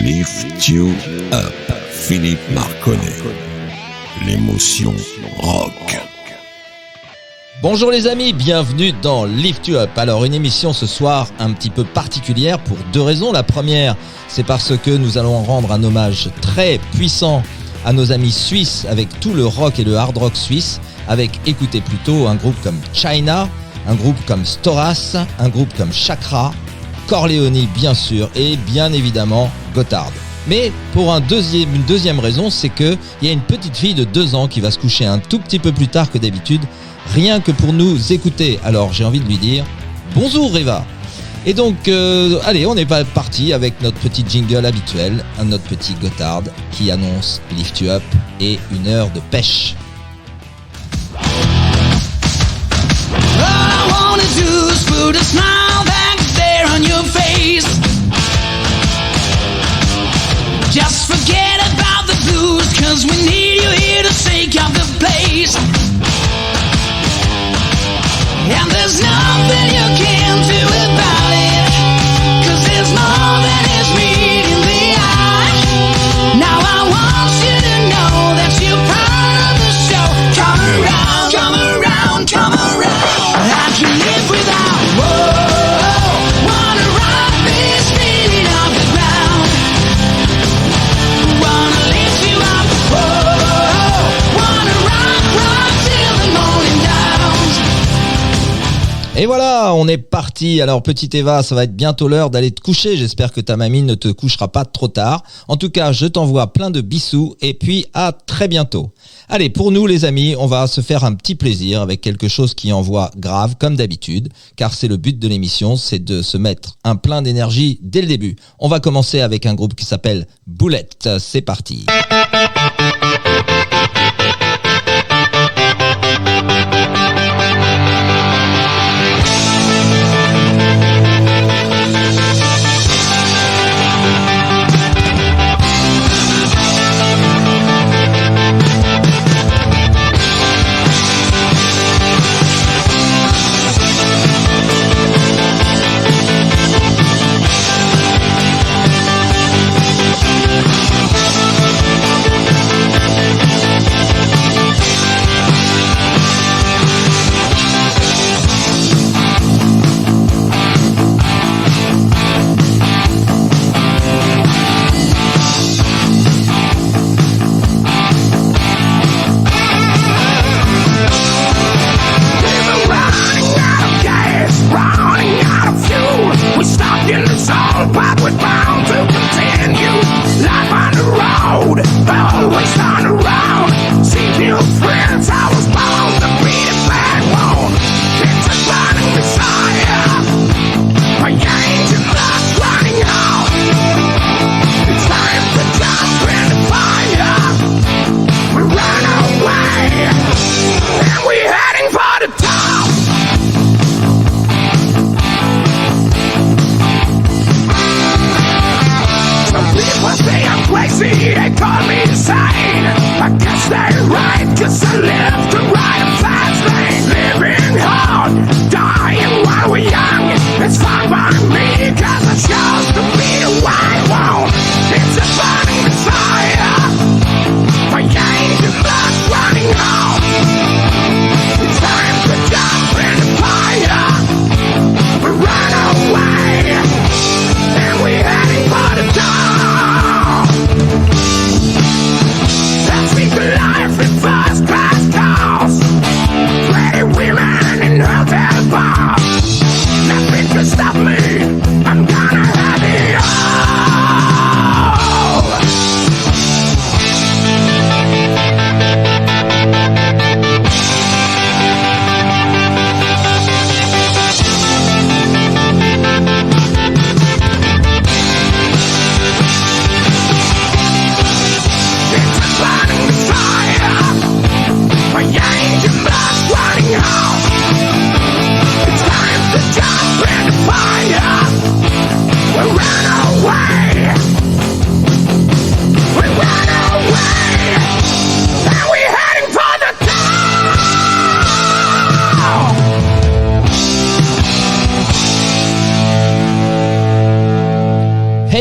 Lift You Up, Philippe Marconnet. L'émotion rock. Bonjour les amis, bienvenue dans Lift You Up. Alors une émission ce soir un petit peu particulière pour deux raisons. La première, c'est parce que nous allons rendre un hommage très puissant à nos amis suisses avec tout le rock et le hard rock suisse, avec, écoutez plutôt, un groupe comme China, un groupe comme Storace, un groupe comme Chakra, Corleone bien sûr et bien évidemment Gotthard. Mais pour une deuxième raison, c'est qu'il y a une petite fille de 2 ans qui va se coucher un tout petit peu plus tard que d'habitude, rien que pour nous écouter. Alors j'ai envie de lui dire bonjour Eva. Et donc allez, on est parti avec notre petit jingle habituel, notre petit Gotthard qui annonce Lift You Up et une heure de pêche. All I wanna do is put a smile back there on your face. Just forget about the blues, 'cause we need you here to shake up the place. And there's nothing you can do about it, 'cause there's more than is meeting the eye. Now I want you to know that you're part of the show. Come around, come around, come around. I can live without, whoa, wanna rock this feeling off the ground. Wanna lift you up, whoa, wanna rock till the morning dawns. Et voilà, on est parti. Alors petite Eva, ça va être bientôt l'heure d'aller te coucher. J'espère que ta mamie ne te couchera pas trop tard. En tout cas, je t'envoie plein de bisous et puis à très bientôt. Allez, pour nous les amis, on va se faire un petit plaisir avec quelque chose qui envoie grave comme d'habitude, car c'est le but de l'émission, c'est de se mettre un plein d'énergie dès le début. On va commencer avec un groupe qui s'appelle Boulette. C'est parti.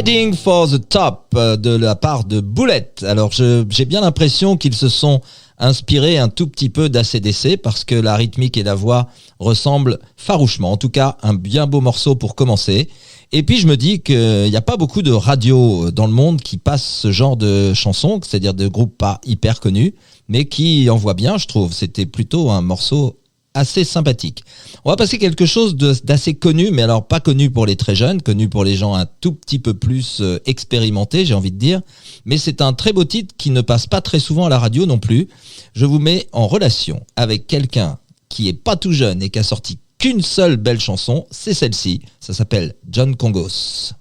Heading for the Top de la part de Bullet. Alors j'ai bien l'impression qu'ils se sont inspirés un tout petit peu d'ACDC parce que la rythmique et la voix ressemblent farouchement. En tout cas, un bien beau morceau pour commencer. Et puis je me dis qu'il n'y a pas beaucoup de radios dans le monde qui passent ce genre de chansons, c'est-à-dire de groupes pas hyper connus, mais qui envoient bien, je trouve. C'était plutôt un morceau assez sympathique. On va passer quelque chose d'assez connu, mais alors pas connu pour les très jeunes, connu pour les gens un tout petit peu plus expérimentés, j'ai envie de dire. Mais c'est un très beau titre qui ne passe pas très souvent à la radio non plus. Je vous mets en relation avec quelqu'un qui est pas tout jeune et qui a sorti qu'une seule belle chanson, c'est celle-ci. Ça s'appelle John Congos.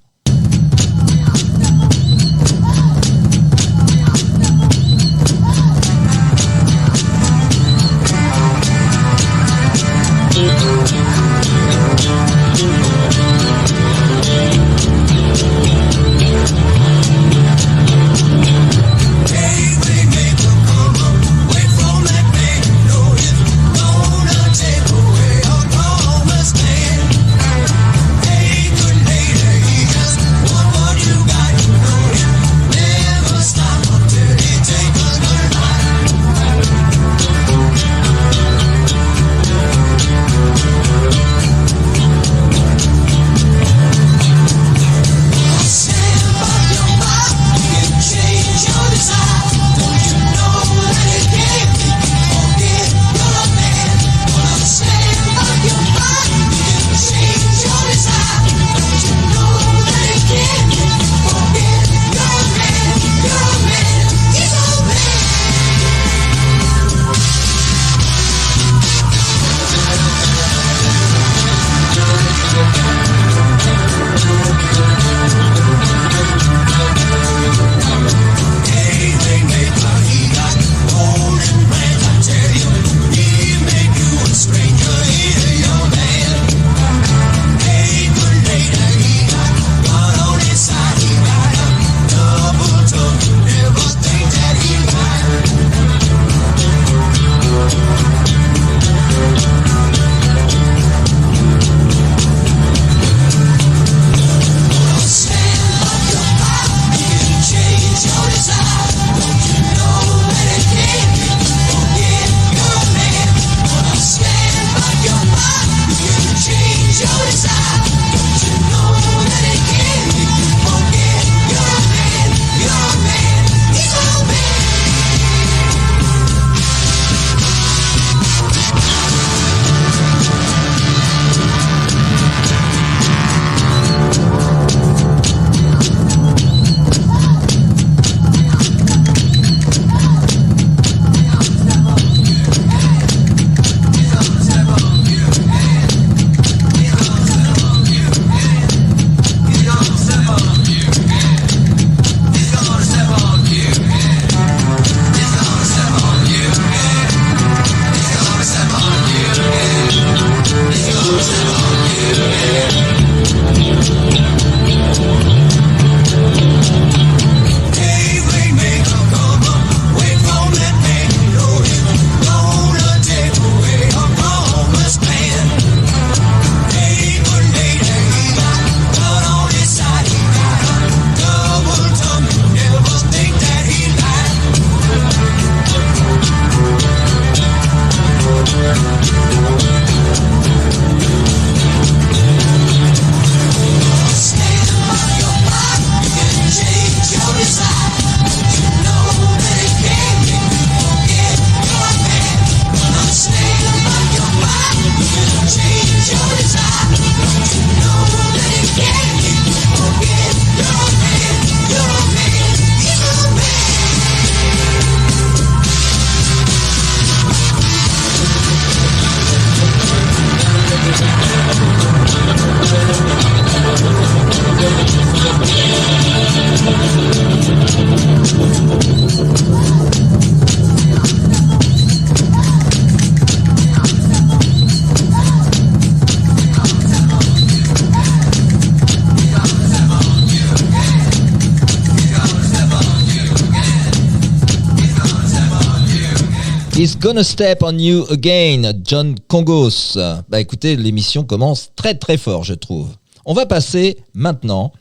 He's Gonna Step on You Again, John Congos. Bah écoutez, l'émission commence très très fort, je trouve. On va passer maintenant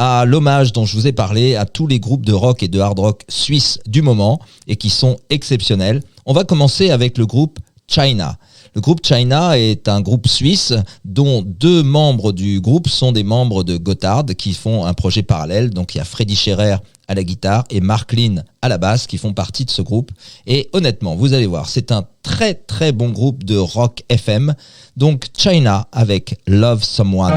à l'hommage dont je vous ai parlé à tous les groupes de rock et de hard rock suisses du moment et qui sont exceptionnels. On va commencer avec le groupe China. Le groupe China est un groupe suisse dont 2 membres du groupe sont des membres de Gotthard qui font un projet parallèle. Donc il y a Freddy Scherer à la guitare et Mark Lynn à la basse qui font partie de ce groupe. Et honnêtement, vous allez voir, c'est un très très bon groupe de rock FM. Donc China avec Love Someone.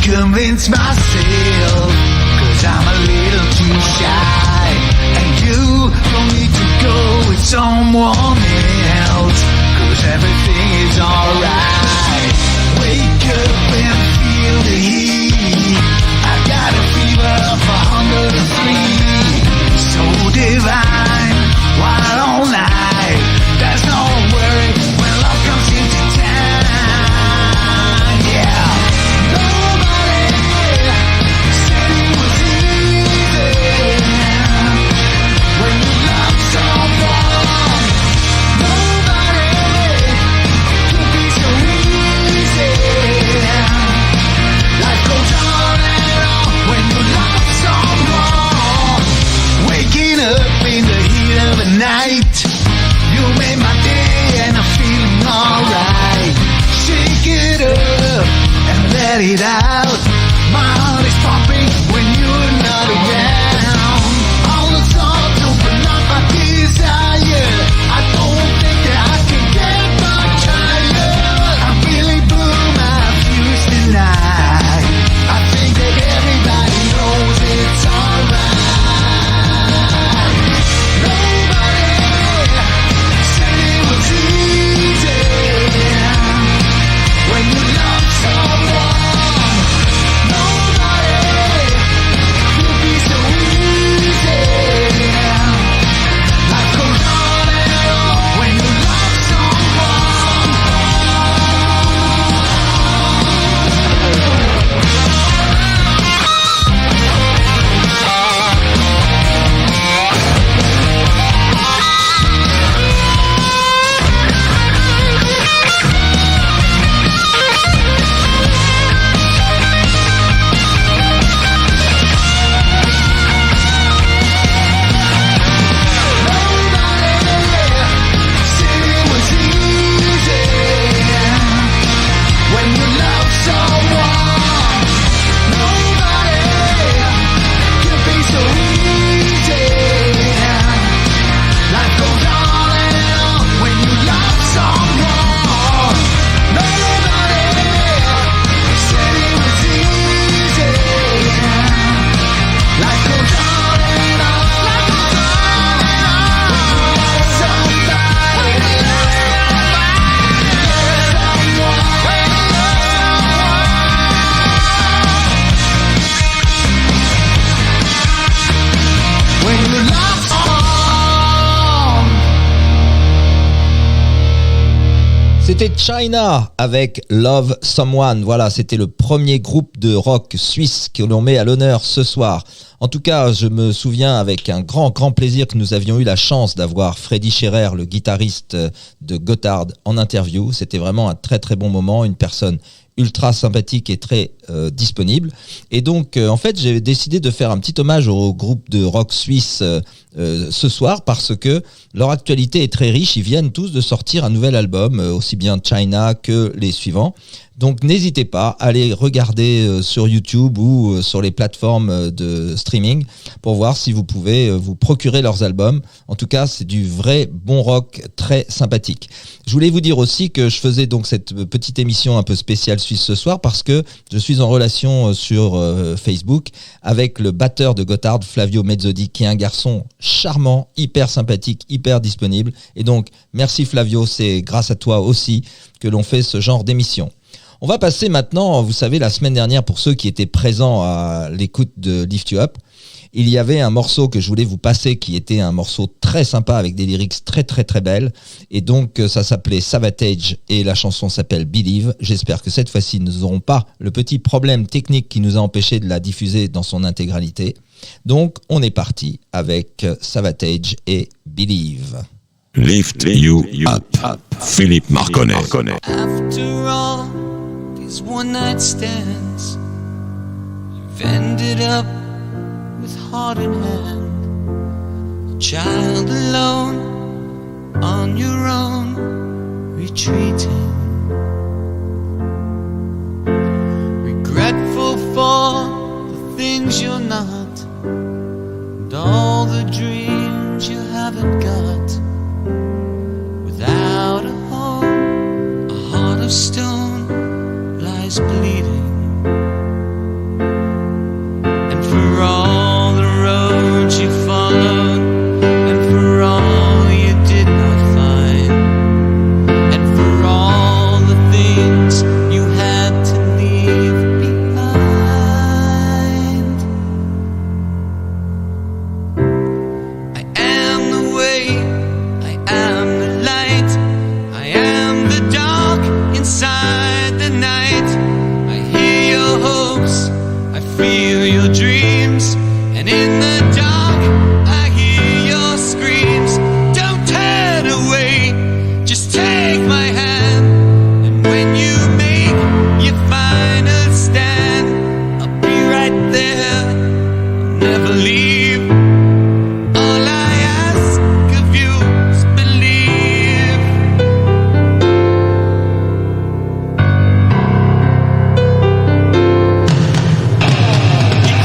Convince myself, cause I'm a little too shy. And you don't need to go with someone else, cause everything is alright. Wake up and feel the heat. I got a fever of 103. So divine, wild all night. There's no worry when love comes into town. Yeah. Night, you made my day and I'm feeling alright. Shake it up and let it out. My heart is pumping when you're not around. All the thoughts open up my desire. I don't think that I can get much higher. I'm feeling blue, my fuse tonight. I think that everybody knows it's alright. C'était China avec Love Someone. Voilà, c'était le premier groupe de rock suisse que l'on met à l'honneur ce soir. En tout cas, je me souviens avec un grand plaisir que nous avions eu la chance d'avoir Freddy Scherer, le guitariste de Gotthard, en interview. C'était vraiment un très très bon moment, une personne ultra sympathique et très disponible. Et donc, en fait, j'ai décidé de faire un petit hommage au groupe de rock suisse ce soir parce que leur actualité est très riche. Ils viennent tous de sortir un nouvel album, aussi bien China que les suivants. Donc n'hésitez pas à aller regarder sur YouTube ou sur les plateformes de streaming pour voir si vous pouvez vous procurer leurs albums. En tout cas, c'est du vrai bon rock très sympathique. Je voulais vous dire aussi que je faisais donc cette petite émission un peu spéciale suisse ce soir parce que je suis en relation sur Facebook avec le batteur de Gotthard, Flavio Mezzodi, qui est un garçon charmant, hyper sympathique, hyper disponible. Et donc, merci Flavio, c'est grâce à toi aussi que l'on fait ce genre d'émission. On va passer maintenant, vous savez, la semaine dernière, pour ceux qui étaient présents à l'écoute de Lift You Up, il y avait un morceau que je voulais vous passer qui était un morceau très sympa avec des lyrics très très très belles. Et donc ça s'appelait Savatage et la chanson s'appelle Believe. J'espère que cette fois-ci nous n'aurons pas le petit problème technique qui nous a empêché de la diffuser dans son intégralité. Donc on est parti avec Savatage et Believe. Lift you up. Philippe Marconnet. After all these one-night stands, you've ended up with heart in hand, a child alone on your own, retreating, regretful for the things you're not, and all the dreams you haven't got. Without a home, a heart of stone lies bleeding. And for all the roads you followed, and for all you did not find, and for all the things you had to leave behind, I am the way, I am the light, I am the dark inside the night. I hear your hopes, I feel your dreams, and in the dark I hear your screams. Don't turn away, just take my hand, and when you make your final stand, I'll be right there, I'll never leave. All I ask of you is believe. You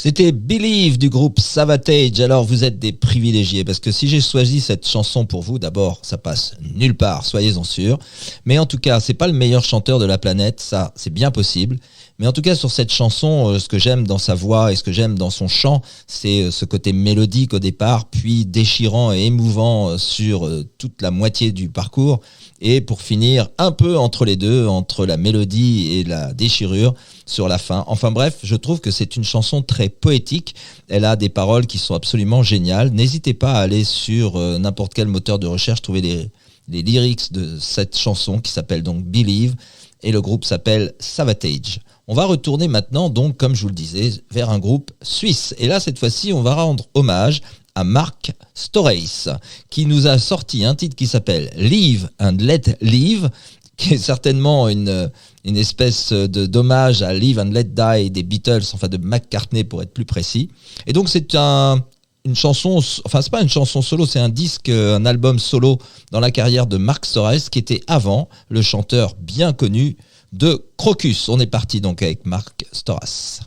C'était Believe du groupe Savatage. Alors vous êtes des privilégiés parce que si j'ai choisi cette chanson pour vous, d'abord ça passe nulle part, soyez-en sûrs. Mais en tout cas, c'est pas le meilleur chanteur de la planète, ça c'est bien possible. Mais en tout cas sur cette chanson, ce que j'aime dans sa voix et ce que j'aime dans son chant, c'est ce côté mélodique au départ, puis déchirant et émouvant sur toute la moitié du parcours. Et pour finir, un peu entre les deux, entre la mélodie et la déchirure sur la fin. Enfin bref, je trouve que c'est une chanson très poétique. Elle a des paroles qui sont absolument géniales. N'hésitez pas à aller sur n'importe quel moteur de recherche, trouver les lyrics de cette chanson qui s'appelle donc Believe. Et le groupe s'appelle Savatage. On va retourner maintenant, donc, comme je vous le disais, vers un groupe suisse. Et là, cette fois-ci, on va rendre hommage à Mark Storace, qui nous a sorti un titre qui s'appelle Live and Let Live, qui est certainement une espèce d'hommage à Live and Let Die des Beatles, enfin de McCartney pour être plus précis. Et donc c'est une chanson, enfin c'est pas une chanson solo, c'est un disque, un album solo dans la carrière de Mark Storace, qui était avant le chanteur bien connu de Crocus. On est parti donc avec Mark Storace.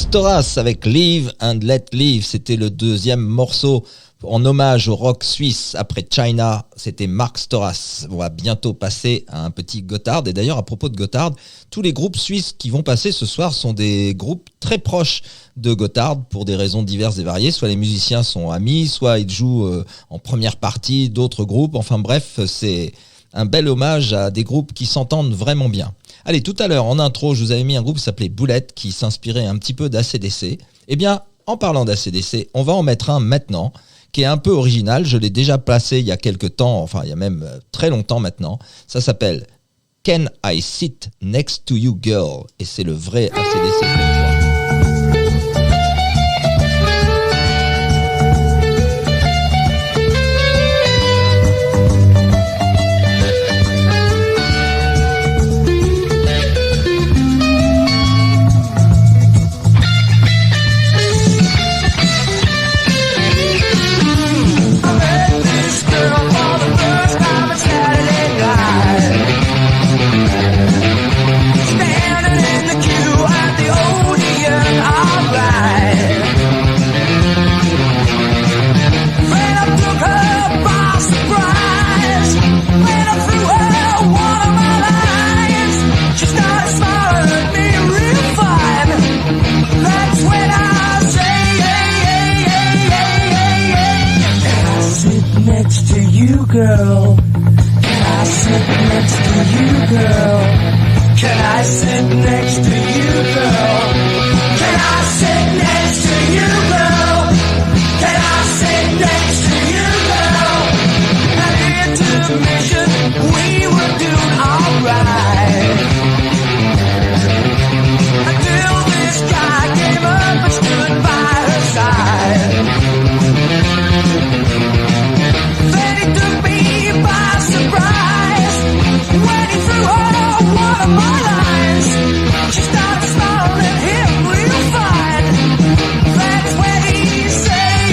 Storas avec Live and Let Live. C'était le deuxième morceau en hommage au rock suisse après China. C'était Mark Storas. On va bientôt passer à un petit Gotthard. Et d'ailleurs, à propos de Gotthard, tous les groupes suisses qui vont passer ce soir sont des groupes très proches de Gotthard pour des raisons diverses et variées. Soit les musiciens sont amis, soit ils jouent en première partie d'autres groupes. Enfin bref, c'est un bel hommage à des groupes qui s'entendent vraiment bien. Allez, tout à l'heure, en intro, je vous avais mis un groupe qui s'appelait Boulette, qui s'inspirait un petit peu d'ACDC. Eh bien, en parlant d'ACDC, on va en mettre un maintenant, qui est un peu original. Je l'ai déjà placé il y a quelques temps, enfin, il y a même très longtemps maintenant. Ça s'appelle Can I Sit Next to You Girl? Et c'est le vrai ACDC cette fois. Standing in the queue at the Odeon, alright. When I took her by surprise, when I threw her one of my lines, she started smiling at me real fine. That's when I say, can I sit next to you, girl? Can I sit next to you, girl? Can I sit next to you, girl? Can I sit next to you, girl? Can I sit next to you, girl? At intermission, we were doing alright. Until this guy came up and stood by her side. Then he took me by surprise when he threw her one of my lines. She started smiling at him real fine. That's when he said,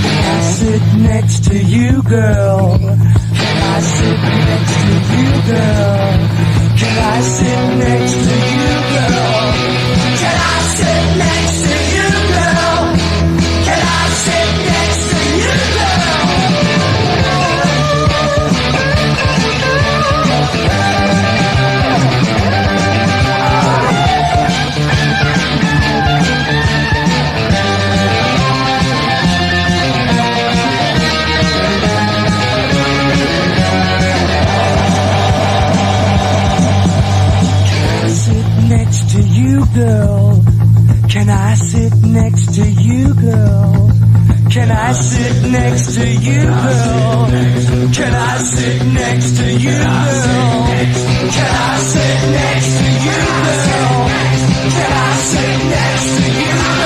can I sit next to you, girl? Can I sit next to you, girl? Can I sit next to you, girl? Can I sit next to you, girl? Can I sit next to you, girl? Next to you, girl. Can I sit next to you, girl? Can I sit next to you, girl? Can I sit next to you, girl? Can I sit next to you, girl?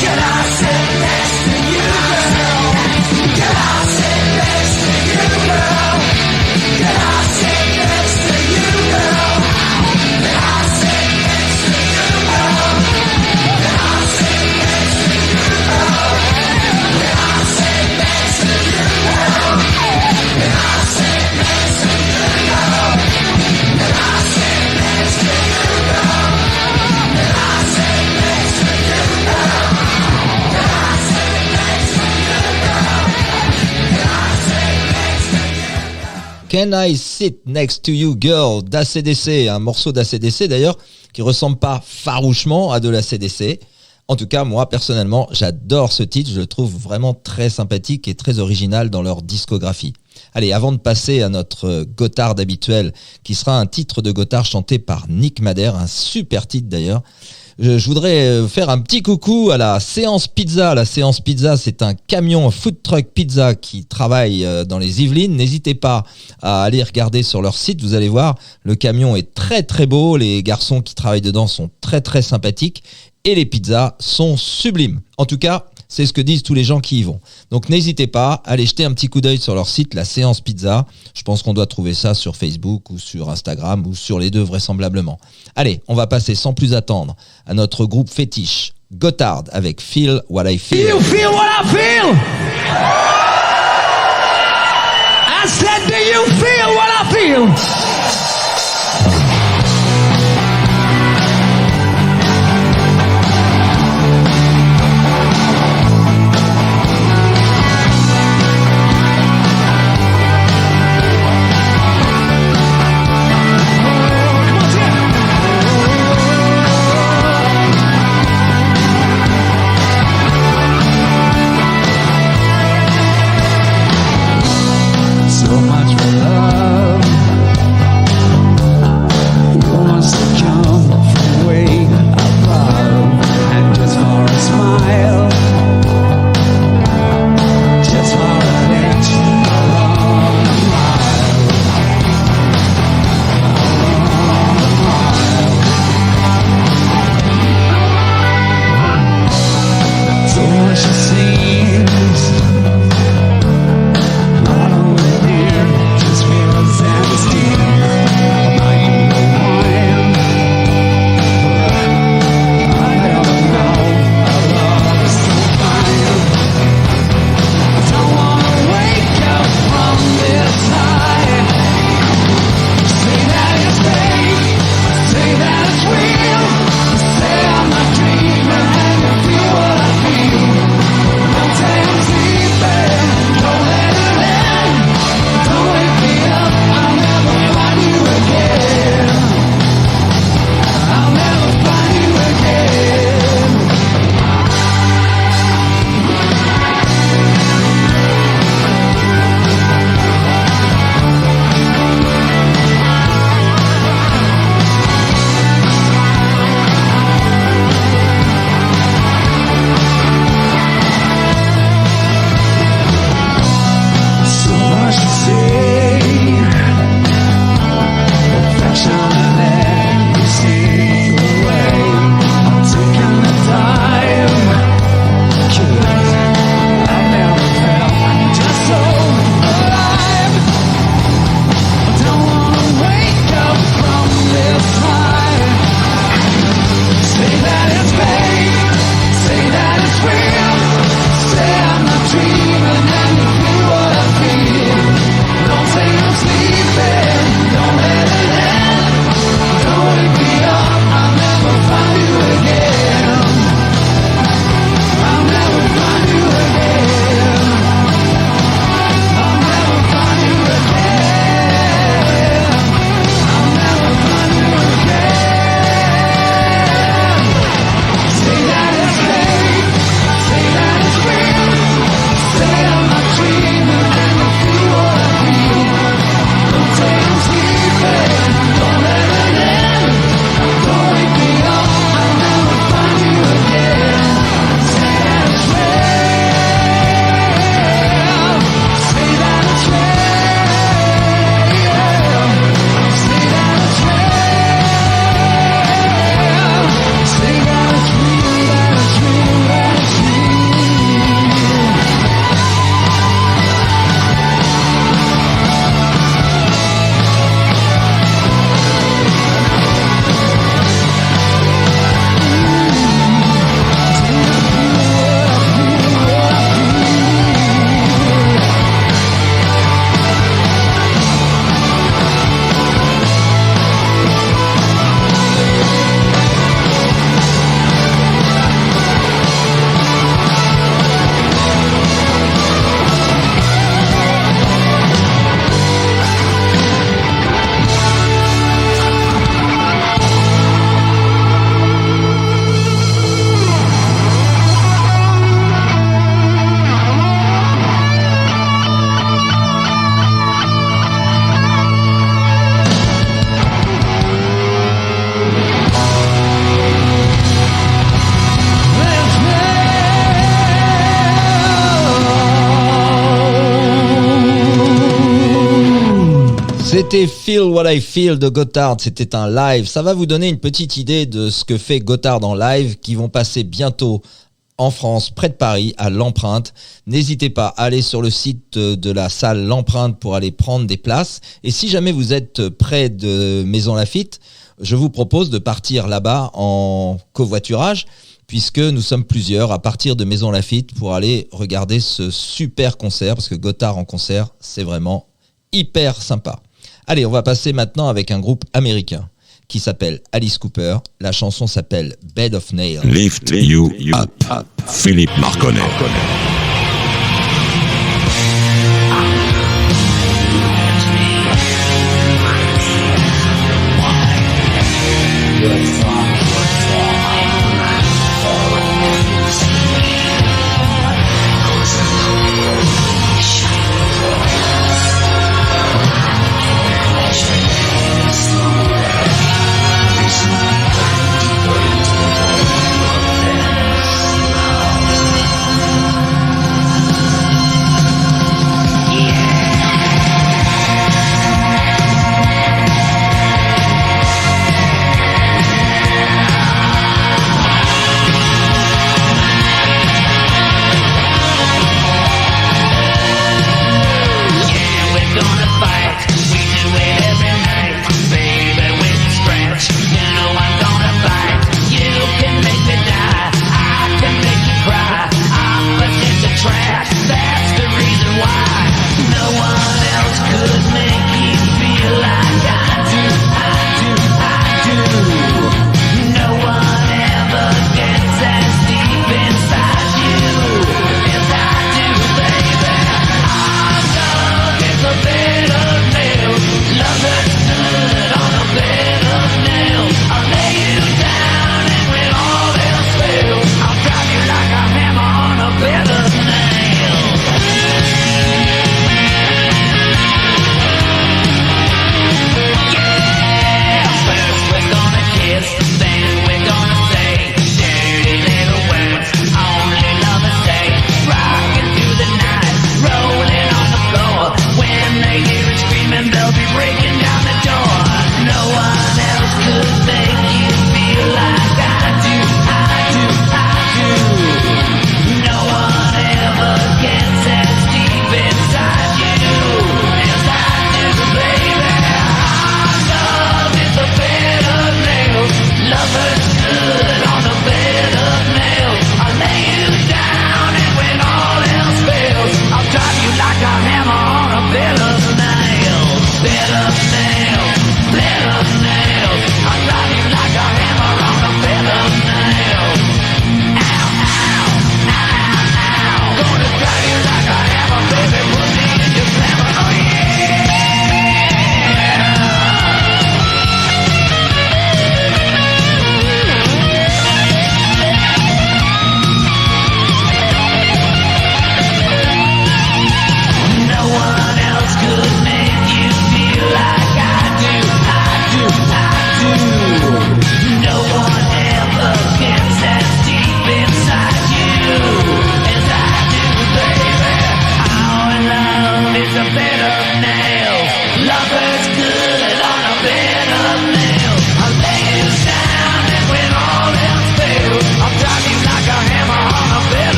Can I sit next to you, girl? Can I sit next to you, girl? Can I sit next to you, girl? Can I sit next to you, girl? Can I Sit Next to You Girl d'ACDC, un morceau d'ACDC d'ailleurs qui ressemble pas farouchement à de l'ACDC. En tout cas, moi personnellement, j'adore ce titre, je le trouve vraiment très sympathique et très original dans leur discographie. Allez, avant de passer à notre Gotthard habituel, qui sera un titre de Gotthard chanté par Nick Madère, un super titre d'ailleurs, je voudrais faire un petit coucou à la Séance Pizza. La Séance Pizza, c'est un camion food truck pizza qui travaille dans les Yvelines. N'hésitez pas à aller regarder sur leur site, vous allez voir, le camion est très très beau, les garçons qui travaillent dedans sont très très sympathiques et les pizzas sont sublimes. En tout cas, c'est ce que disent tous les gens qui y vont. Donc n'hésitez pas, allez jeter un petit coup d'œil sur leur site, la Séance Pizza. Je pense qu'on doit trouver ça sur Facebook ou sur Instagram ou sur les deux vraisemblablement. Allez, on va passer sans plus attendre à notre groupe fétiche, Gotthard avec Feel What I Feel. You feel what I feel? I said, do you feel what I feel? C'était Feel What I Feel de Gotthard, c'était un live. Ça va vous donner une petite idée de ce que fait Gotthard en live, qui vont passer bientôt en France, près de Paris, à l'Empreinte. N'hésitez pas à aller sur le site de la salle L'Empreinte pour aller prendre des places. Et si jamais vous êtes près de Maison Lafitte, je vous propose de partir là-bas en covoiturage, puisque nous sommes plusieurs à partir de Maison Lafitte pour aller regarder ce super concert, parce que Gotthard en concert, c'est vraiment hyper sympa. Allez, on va passer maintenant avec un groupe américain qui s'appelle Alice Cooper. La chanson s'appelle Bed of Nails. Lift You Up, Philippe Marconnet.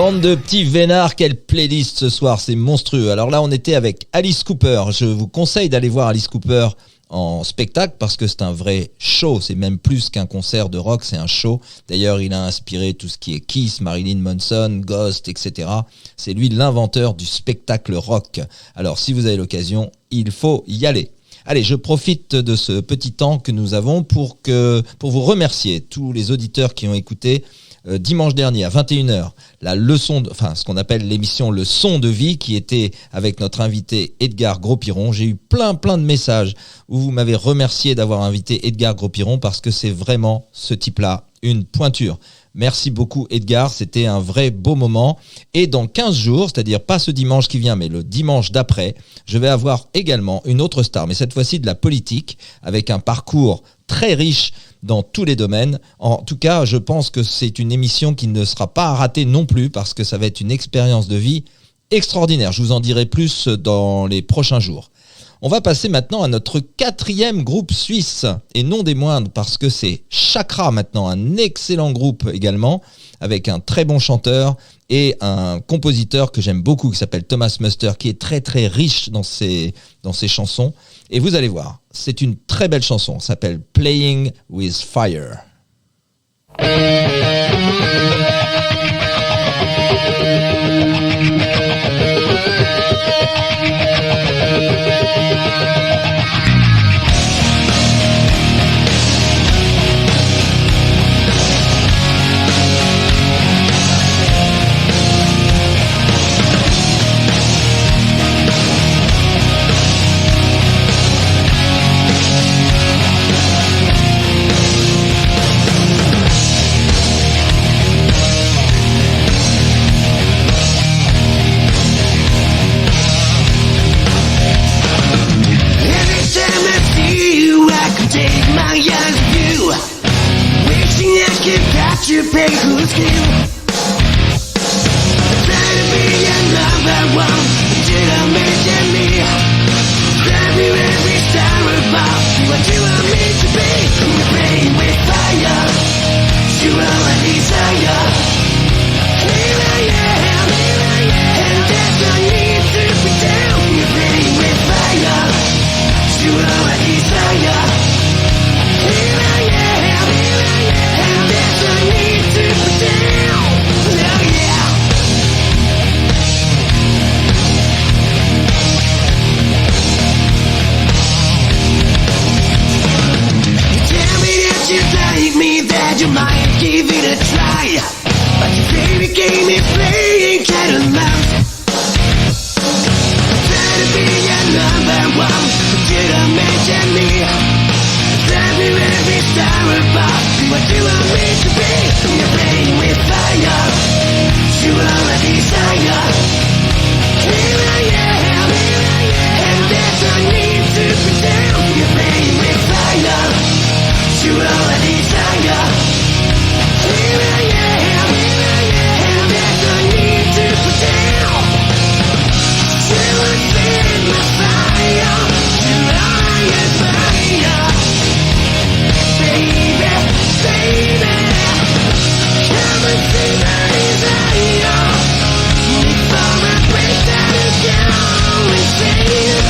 Bande de petits vénards, quelle playlist ce soir, c'est monstrueux. Alors là, on était avec Alice Cooper. Je vous conseille d'aller voir Alice Cooper en spectacle parce que c'est un vrai show. C'est même plus qu'un concert de rock, c'est un show. D'ailleurs, il a inspiré tout ce qui est Kiss, Marilyn Manson, Ghost, etc. C'est lui l'inventeur du spectacle rock. Alors, si vous avez l'occasion, il faut y aller. Allez, je profite de ce petit temps que nous avons pour vous remercier, tous les auditeurs qui ont écouté dimanche dernier à 21h, ce qu'on appelle l'émission Le Son de Vie, qui était avec notre invité Edgar Gros-Piron. J'ai eu plein de messages où vous m'avez remercié d'avoir invité Edgar Gros-Piron parce que c'est vraiment ce type-là, une pointure. Merci beaucoup Edgar, c'était un vrai beau moment. Et dans 15 jours, c'est-à-dire pas ce dimanche qui vient, mais le dimanche d'après, je vais avoir également une autre star, mais cette fois-ci de la politique, avec un parcours très riche dans tous les domaines. En tout cas, je pense que c'est une émission qui ne sera pas à rater non plus, parce que ça va être une expérience de vie extraordinaire. Je vous en dirai plus dans les prochains jours. On va passer maintenant à notre 4e groupe suisse, et non des moindres, parce que c'est Chakra maintenant, un excellent groupe également, avec un très bon chanteur et un compositeur que j'aime beaucoup, qui s'appelle Thomas Muster, qui est très très riche dans ses chansons. Et vous allez voir, c'est une très belle chanson, ça s'appelle Playing with Fire. You pay who's you? Try to be another one. Did I mention me? Grab you every star above. What you want me to be? You're playing with fire. You are a desire. Here I am, and there's no need to pretend. You're playing with fire. You are a desire. Here I am, and there's no need to pretend. Oh yeah. You tell me that you like me, that you might give it a try, but your favorite game is playing cat and mouse. Try to be your number one, but you don't mention me. Grab you every star above. What you want me to be? You're playing with fire. You are a desire. Here I am, and there's no need to pretend. You're playing with fire. You are a desire. Here I am, and there's no need to pretend. You are playing with fire. You are a fire. Baby, come and see my desire. Before I break down and go insane.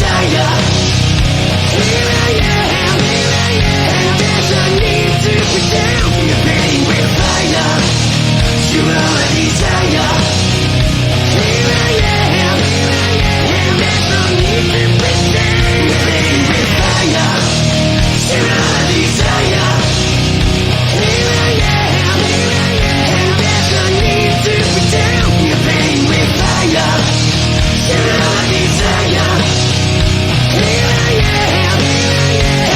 desire. Here I am, and there's no need to pretend. You're playing with fire. You're all a desire. Here I am, and there's no need to pretend. You're playing with fire. You're all a desire. Here I am, and there's no need to pretend. You're playing with fire. You're all a desire. Here I am,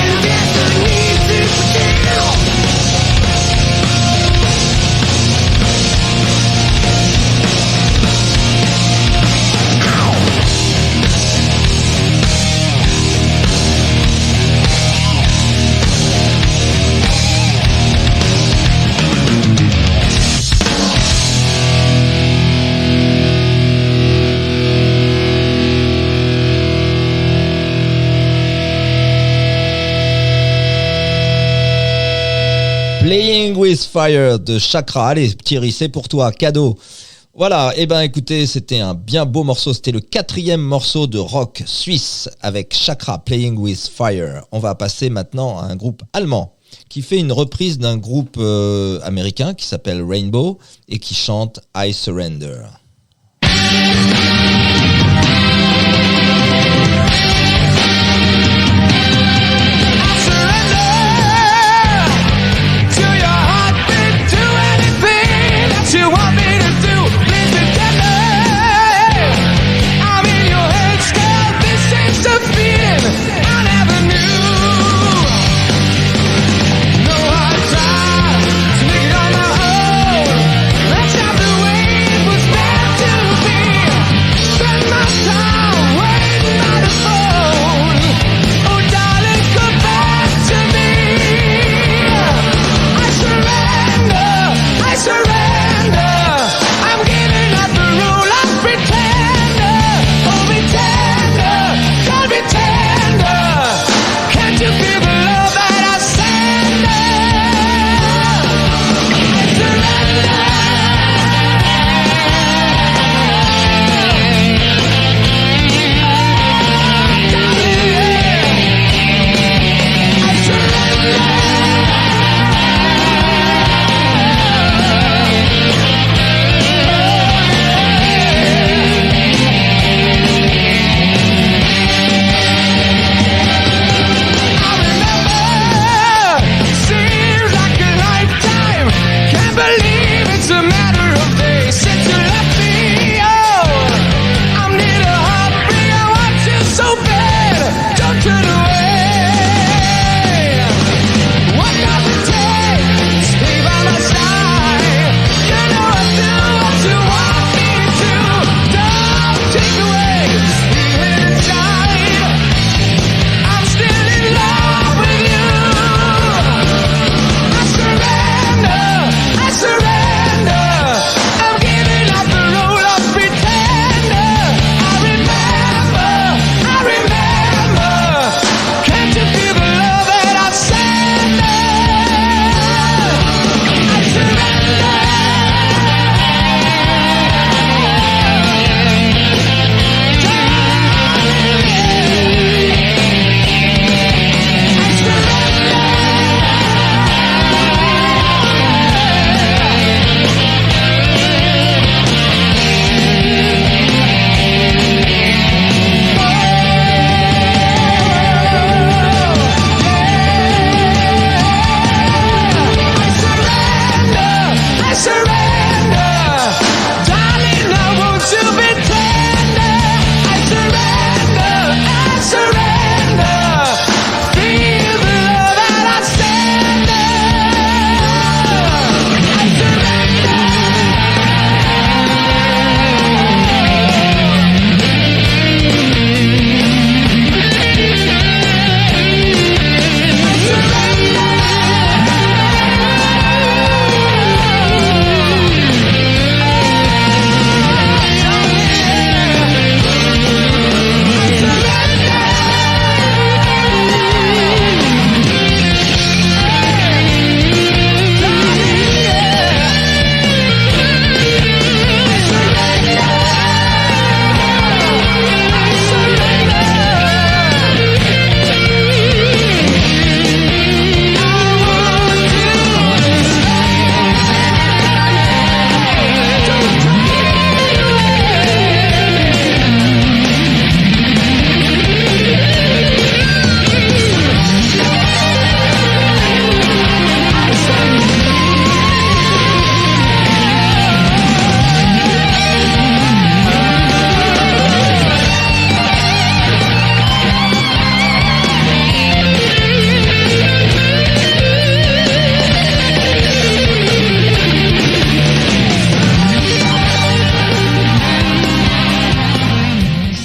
and there's no need to pretend. Playing with Fire de Chakra. Allez Thierry, c'est pour toi, cadeau. Voilà, et ben écoutez, c'était un bien beau morceau, c'était le 4e morceau de rock suisse avec Chakra, Playing with Fire. On va passer maintenant à un groupe allemand qui fait une reprise d'un groupe américain qui s'appelle Rainbow et qui chante I Surrender. You want me to do? Please pretend me. I'm in your head, still. This is the feeling I never knew. No, I tried to make it on my own. That's not the way it was meant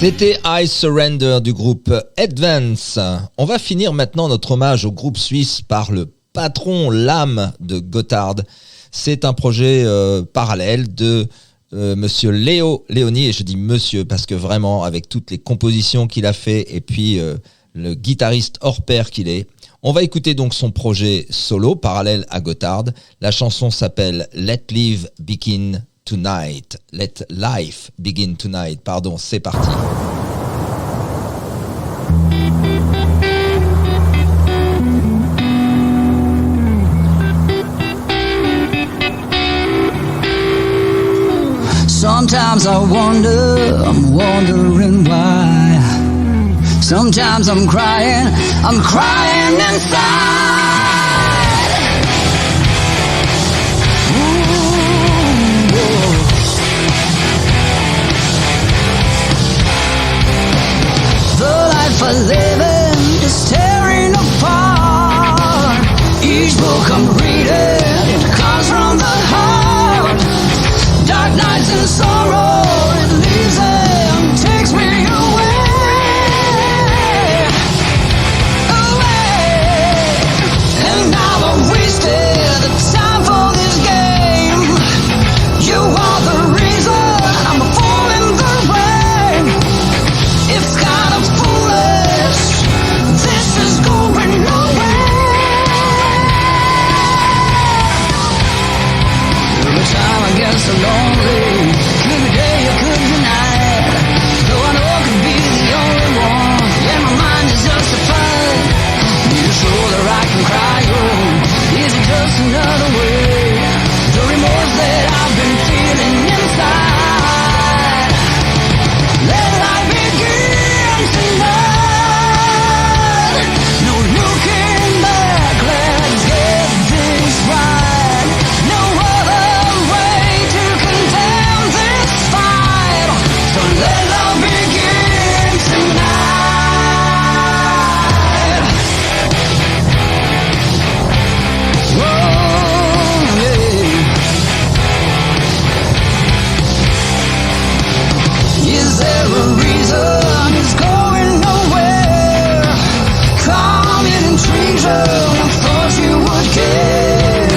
C'était I Surrender du groupe Advance. On va finir maintenant notre hommage au groupe suisse par le patron, l'âme de Gotthard. C'est un projet parallèle de monsieur Léo Léoni, et je dis monsieur parce que vraiment avec toutes les compositions qu'il a fait et puis le guitariste hors pair qu'il est. On va écouter donc son projet solo parallèle à Gotthard. La chanson s'appelle Let Live Begin Tonight. Let Life Begin Tonight. Pardon, c'est parti. Sometimes I wonder, I'm wondering why. Sometimes I'm crying inside. Ooh. The life I live in is tearing apart. Each book I'm reading, it comes from the heart. Dark nights and sorrow, it leaves and takes me away. And now I've wasted the time for this game. You are the reason I'm a fool in the rain. It's kind of foolish, this is going nowhere. Every time I get so lonely, could be day or could be night. Though I know I could be the only one, yeah, my mind is justified. Need a shoulder I can cry on. Is it just another way? The remorse that I've been feeling inside. Let life begin tonight. No looking back, let's get this right. No other way to condemn this fight. So let love begin tonight. Whoa, yeah. Is there a reason it's going nowhere? Calm and intrigued, I thought you would care.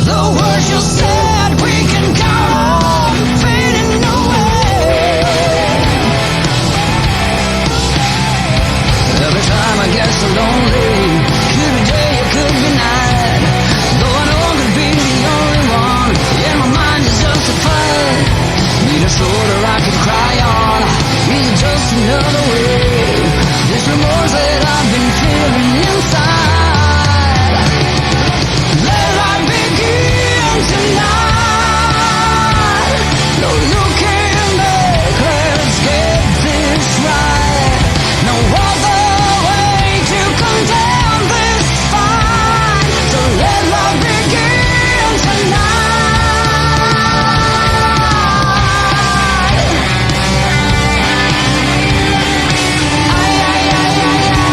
The words you said we can count on fading away. Every time I get so lonely, could be day or could be night. Though I know I could be the only one, yeah, my mind is justified. Need a shoulder I could cry on. Is it just another way? This remorse that I've been feeling inside. Let life begin tonight. No looking back, let's get this right. No other way to condemn this fight. So let love begin tonight. Ay, ay, ay, ay, ay.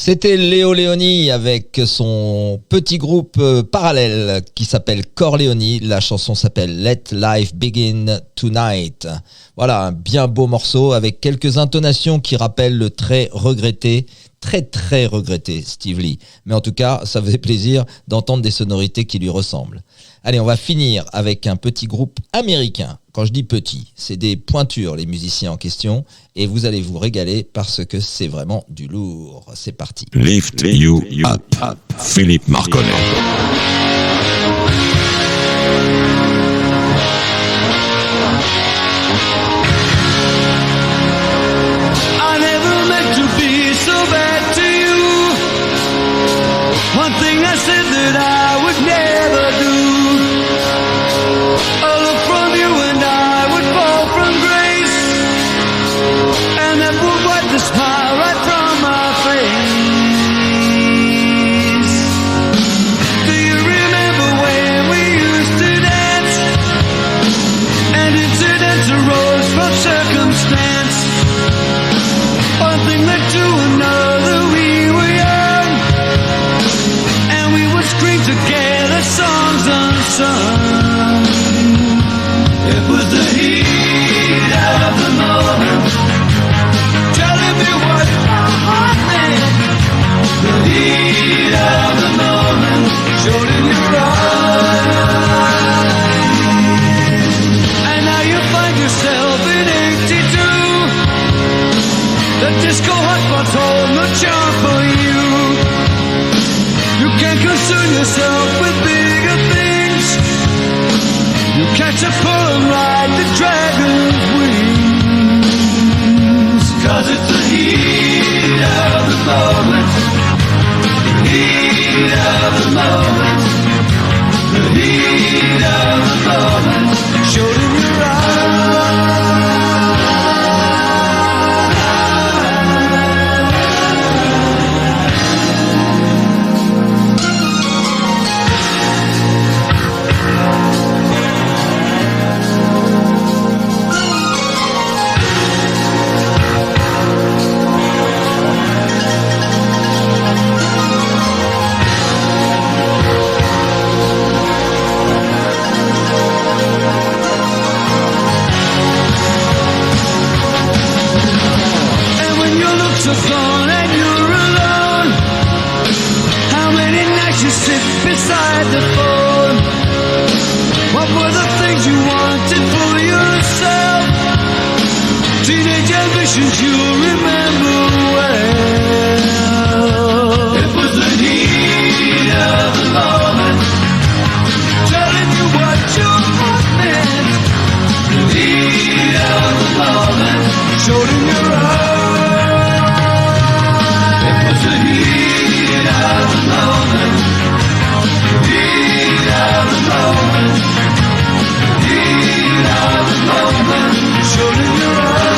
C'était Léo Leoni avec son petit groupe parallèle qui s'appelle Corleone. La chanson s'appelle Let Life Begin Tonight. Voilà, un bien beau morceau avec quelques intonations qui rappellent le très regretté Steve Lee. Mais en tout cas, ça faisait plaisir d'entendre des sonorités qui lui ressemblent. Allez, on va finir avec un petit groupe américain. Quand je dis petit, c'est des pointures, les musiciens en question. Et vous allez vous régaler parce que c'est vraiment du lourd. C'est parti. Lift You Up, Philippe Marconnet. I never meant to be so bad to you. One thing I said that I would never do. A look from you and I would fall from grace, and that would wipe the smile right from my face. Do you remember when we used to dance, and incidents arose from circumstance? One thing led to another, we were young, and we would scream together songs unsung. It was the heat of the moment, telling me what my heart meant. The heat of the moment showed in your eyes, and now you find yourself in 82. The disco hotspots hold no charm for you. You can't concern yourself with bigger things. You catch a pull and ride the dragon's wings. 'Cause it's the heat of the moment. The heat of the moment. The heat of the moment showed in your eyes. So gone and you're alone. How many nights you sit beside the phone? What were the things you wanted for yourself? Teenage ambitions you remember well. It was the heat of the moment, telling you what your heart meant. The heat of the moment showed in your eyes. The heat of the moment, the heat of the moment, the heat of the moment, showed in your eyes.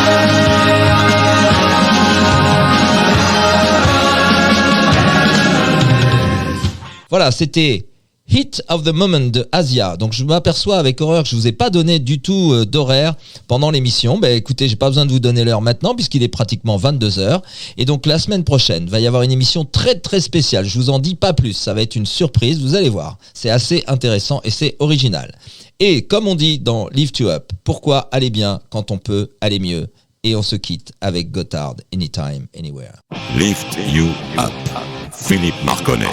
Voilà, c'était Hit of the Moment de Asia. Donc je m'aperçois avec horreur que je vous ai pas donné du tout d'horaire pendant l'émission. Ben écoutez, j'ai pas besoin de vous donner l'heure maintenant puisqu'il est pratiquement 22h. Et donc la semaine prochaine, va y avoir une émission très très spéciale. Je vous en dis pas plus, ça va être une surprise, vous allez voir. C'est assez intéressant et c'est original. Et comme on dit dans Lift You Up, pourquoi aller bien quand on peut aller mieux? Et on se quitte avec Gotthard, Anytime, Anywhere. Lift You Up, Philippe Marconnet.